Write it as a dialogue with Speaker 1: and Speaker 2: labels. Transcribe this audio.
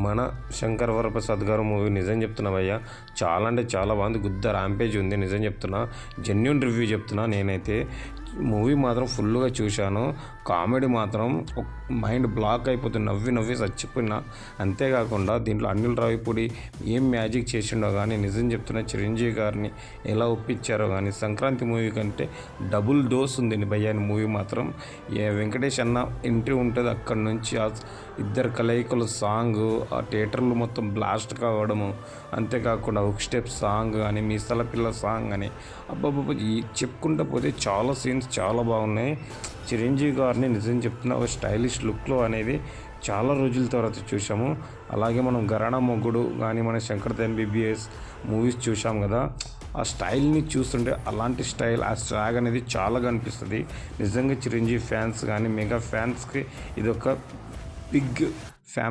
Speaker 1: మన శంకర్ వరప్రసాద్ గారు మూవీ నిజం చెప్తున్నా భయ్యా, చాలా అంటే చాలా బాగుంది. గుద్ద ర్యాంపేజ్ ఉంది. నిజం చెప్తున్నా, జెన్యూన్ రివ్యూ చెప్తున్నా. నేనైతే మూవీ మాత్రం ఫుల్గా చూశాను. కామెడీ మాత్రం మైండ్ బ్లాక్ అయిపోతుంది, నవ్వి నవ్వి చచ్చిపోయినా. అంతేకాకుండా దీంట్లో అనిల్ రావిపూడి ఏం మ్యాజిక్ చేసిండో కానీ నిజం చెప్తున్నా, చిరంజీవి గారిని ఎలా ఒప్పించారో కానీ సంక్రాంతి మూవీ కంటే డబుల్ డోస్ ఉంది భయ్యా మూవీ మాత్రం. వెంకటేష్ అన్న ఎంట్రీ ఉంటుంది, అక్కడి నుంచి ఇద్దరు కలయికలు సాంగ్, ఆ థియేటర్లు మొత్తం బ్లాస్ట్ కావడము. అంతేకాకుండా ఒక స్టెప్ సాంగ్ కానీ, మీసాల పిల్ల సాంగ్ కానీ, అబ్బాబ్బా చెప్పుకుంటూ పోతే చాలా సీన్స్ చాలా బాగున్నాయి. చిరంజీవి గారిని నిజం చెప్తున్న ఒక స్టైలిష్ లుక్లో అనేది చాలా రోజుల తర్వాత చూసాము. అలాగే మనం ఘరానా మొగ్గుడు కానీ, మన శంకర్ ఎంబీబీఎస్ మూవీస్ చూసాం కదా, ఆ స్టైల్ని చూస్తుంటే అలాంటి స్టైల్, ఆ స్వాగ్ అనేది చాలా కనిపిస్తుంది. నిజంగా చిరంజీవి ఫ్యాన్స్ కానీ, మెగా ఫ్యాన్స్కి ఇది ఒక బిగ్